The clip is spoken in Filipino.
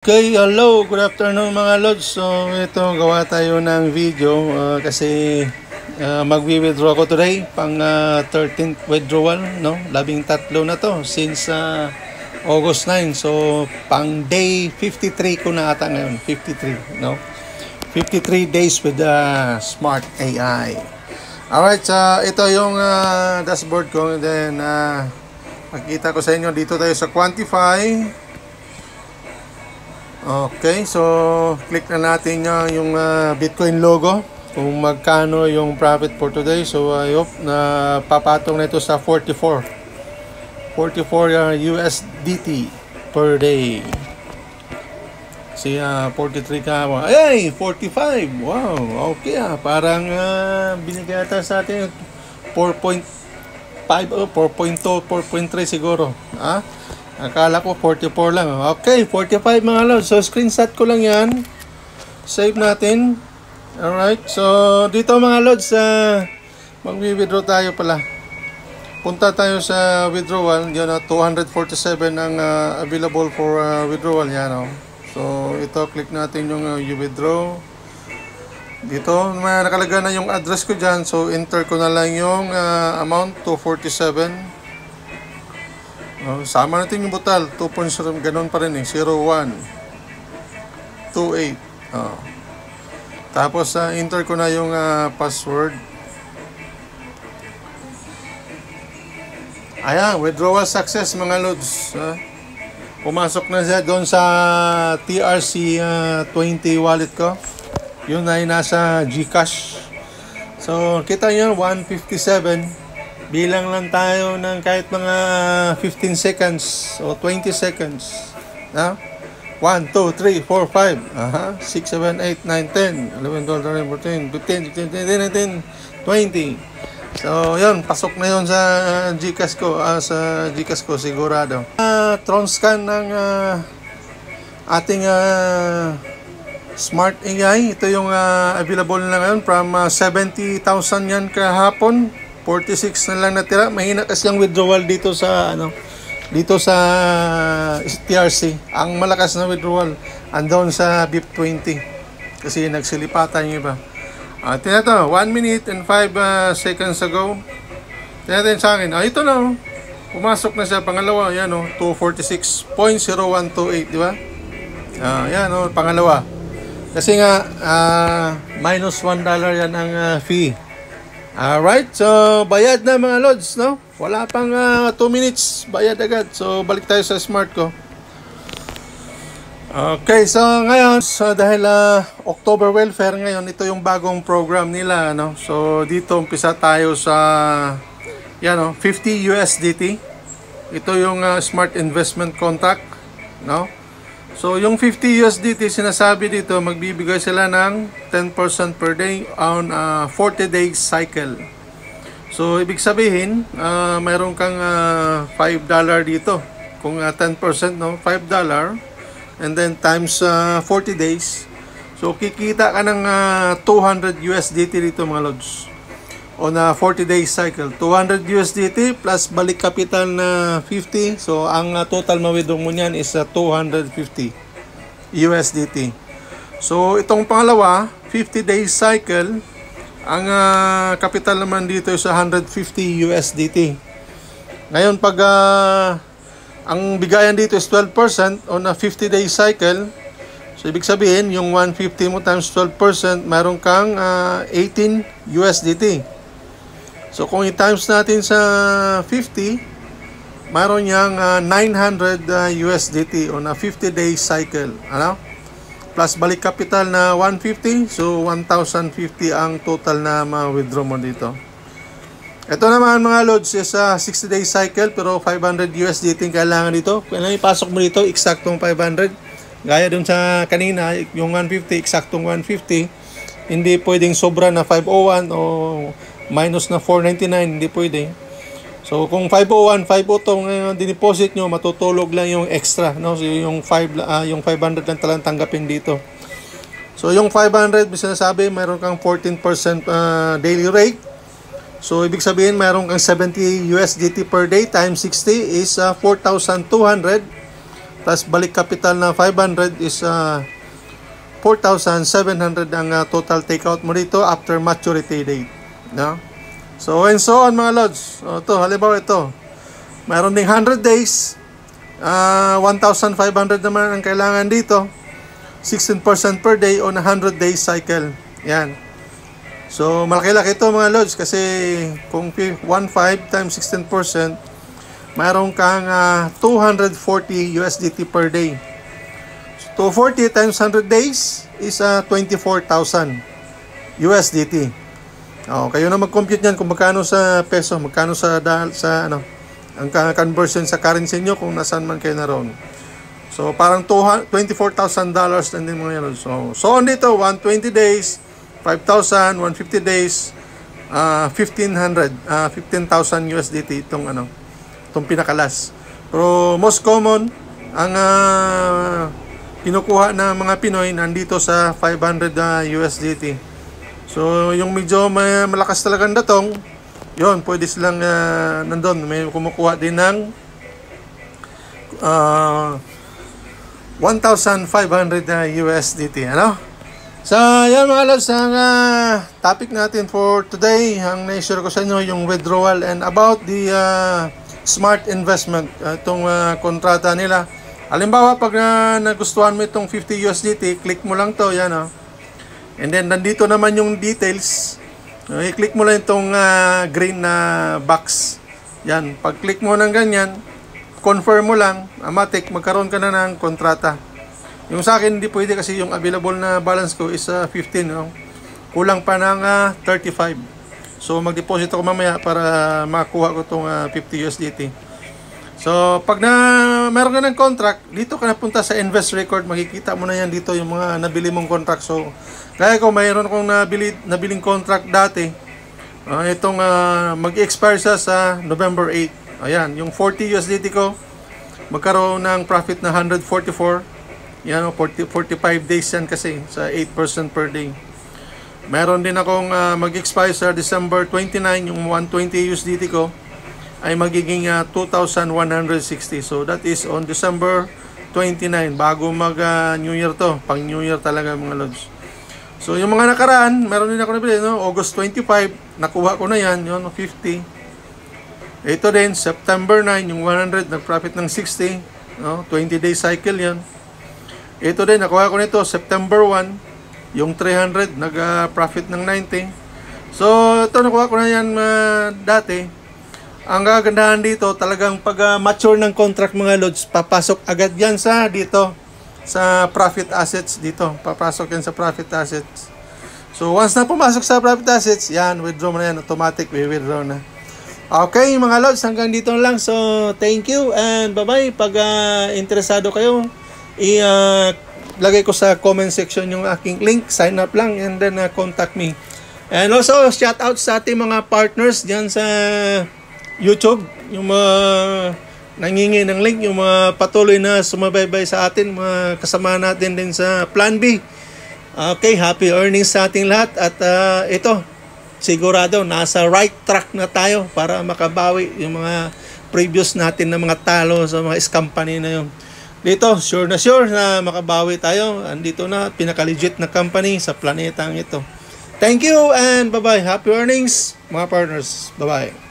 Okay, hello, good afternoon mga lods. So ito, gawa tayo ng video kasi magwi-withdraw ko today pang 13th withdrawal, no? 13 na to since August 9. So pang day 53 ko na ata ngayon, 53, no? 53 days with Smart AI. Alright, ito yung dashboard ko. And then makikita ko sa inyo, dito tayo sa Quantify. Okay, so click na natin yung Bitcoin logo kung magkano yung profit for today. So I hope na papatong na ito sa 44 USDT per day. Kasi 43 ka. Ay, 45. Wow, okay parang binigay ata sa atin 4.5 o 4.2, 4.3 siguro. Akala ko 44 lang. Okay, 45 mga lods. So, screenshot ko lang yan. Save natin. Alright. So, dito mga lods, mag-withdraw tayo pala. Punta tayo sa withdrawal. Yan, 247 ang available for withdrawal. Yan, So, ito, click natin yung withdraw. Dito, nakalagay na yung address ko dyan. So, enter ko na lang yung amount, 247. Sama natin yung butal 2.0, ganun pa rin 01 28. Tapos enter ko na yung password. Ayan, withdrawal success mga lods. Pumasok na siya doon sa TRC20 wallet ko. Yun ay nasa GCash. So kita nyo 157. Bilang lang tayo ng kahit mga 15 seconds o 20 seconds. 1, 2, 3, 4, 5, 6, 7, 8, 9, 10, 11, 12, 13, 14, 15, 16, 17, 18, 19, 20. So, yun. Pasok na yun sa GCash ko. Sa GCash ko, sigurado. Tron scan ng ating Smart AI. Ito yung available na ngayon from 70,000 yan kahapon. 46 na lang natira. Mahina kasi ang withdrawal dito sa dito sa TRC. Ang malakas na withdrawal andon sa BIP20 kasi nagsilipatan yung iba. Tingnan to, 1 minute and 5 seconds ago. Tingnan sa akin. Ito na. Pumasok na siya pangalawa. Yan 246.0128, di ba? Yan pangalawa. Kasi nga minus $1 yan ang fee. Alright, so bayad na mga lods, no? Wala pang 2 minutes, bayad agad. So balik tayo sa smart ko. Okay, so ngayon, dahil October Welfare ngayon, ito yung bagong program nila, no? So dito umpisa tayo sa 50 USDT. Ito yung Smart Investment Contract, no? So, yung 50 USDT, sinasabi dito, magbibigay sila ng 10% per day on 40 days cycle. So, ibig sabihin, mayroon kang $5 dito. Kung 10%, no? $5. And then, times 40 days. So, kikita ka ng 200 USDT dito, mga lods. On a 40 days cycle. 200 USDT plus balik capital na 50. So, ang total ma-withdraw mo niyan is 250 USDT. So, itong pangalawa, 50 days cycle, ang capital naman dito is 150 USDT. Ngayon, pag ang bigayan dito is 12% on a 50 days cycle, so, ibig sabihin, yung 150 mo times 12%, mayroon kang 18 USDT. So, kung i-times natin sa 50, mayroon niyang 900 USDT on a 50-day cycle. Plus balik capital na 150. So, 1,050 ang total na ma-withdraw mo dito. Ito naman mga loads is 60-day cycle pero 500 USDT kailangan dito. Kailangan ipasok mo dito, eksaktong 500. Gaya dun sa kanina, yung 150, eksaktong 150. Hindi pwedeng sobra na 501 o minus na 499, hindi pwede. So kung 501, 502 ngayon dineposit nyo, matutulog lang yung extra, no? So yung 500 lang talang tanggapin dito. So yung 500, sinasabi mayroon kang 14% daily rate. So ibig sabihin mayroon kang 70 USDT per day times 60 is 4,200 plus balik capital na 500 is 4,700 ang total takeout mo dito after maturity date. No? So, and so on mga lods. Ito, halimbawa ito. Mayroon ding 100 days. 1,500 naman ang kailangan dito. 16% per day on a 100 days cycle. Yan. So, malaki-laki ito mga lods kasi kung 1.5 times 16%, mayroon kang 240 USDT per day. 240 times 100 days is 24,000 USDT. Kayo na mag-compute niyan kung magkano sa peso, magkano sa ano, ang conversion sa currency niyo kung nasaan man kayo naroon. So parang $24,000 na din mga yan. So on dito 120 days, 5,000, 150 days, 1,500, 15,000 USDT itong ano, itong pinakalas. Pero most common ang kinukuha ng mga Pinoy nandito sa 500 USDT. So, yung medyo malakas talagang datong, yon pwede silang nandun. May kumukuha din ng 1,500 USDT. Ano? So, yan mga lods, ang topic natin for today. Ang na-share ko sa inyo yung withdrawal and about the smart investment. Itong kontrata nila. Halimbawa, pag nagustuhan mo itong 50 USDT, click mo lang to, yan and then, nandito naman yung details. I-click mo lang itong green na box. Yan, pag-click mo ng ganyan, confirm mo lang, automatic, magkaroon ka na ng kontrata. Yung sa akin, hindi pwede kasi yung available na balance ko is 15, no? Kulang pa ng 35. So, mag-deposit ako mamaya para makuha ko itong 50 USDT. So, pag meron ka ng contract, dito ka napunta sa invest record, makikita mo na yan dito yung mga nabili mong contract. So, kaya kung mayroon akong nabiling contract dati, itong mag-expire siya sa November 8. Ayan, yung 40 USDT ko, magkaroon ng profit na 144. Yan, 45 days yan kasi sa 8% per day. Meron din akong mag-expire sa December 29, yung 120 USDT ko, ay magiging 2,160. So that is on December 29 bago mag New Year to, pang New Year talaga mga lods. So yung mga nakaraan, meron din ako nabili, no? August 25, nakuha ko na yan, yun 50. Ito din September 9, yung 100 nag-profit ng 60, no? 20 day cycle yan. Ito din nakuha ko nito September 1, yung 300 nag-profit ng 90. So ito nakuha ko na yan dati. Ang kagandahan dito, talagang pag mature ng contract mga lods, papasok agad yan sa dito, sa profit assets dito. Papasok yan sa profit assets. So, once na pumasok sa profit assets, yan, withdraw mo na yan, automatic, withdraw na. Okay, mga lods, hanggang dito lang. So, thank you and bye-bye. Pag interesado kayo, lagay ko sa comment section yung aking link, sign up lang, and then contact me. And also, shout out sa ating mga partners dyan sa YouTube, yung mga nangingi ng link, yung mga patuloy na sumabaybay sa atin, mga kasama natin din sa Plan B. Okay, happy earnings sa ating lahat. At ito, sigurado, nasa right track na tayo para makabawi yung mga previous natin na mga talo sa mga company na yun. Dito, sure na makabawi tayo. Andito na, pinaka-legit na company sa planetang ito. Thank you and bye-bye. Happy earnings, mga partners. Bye-bye.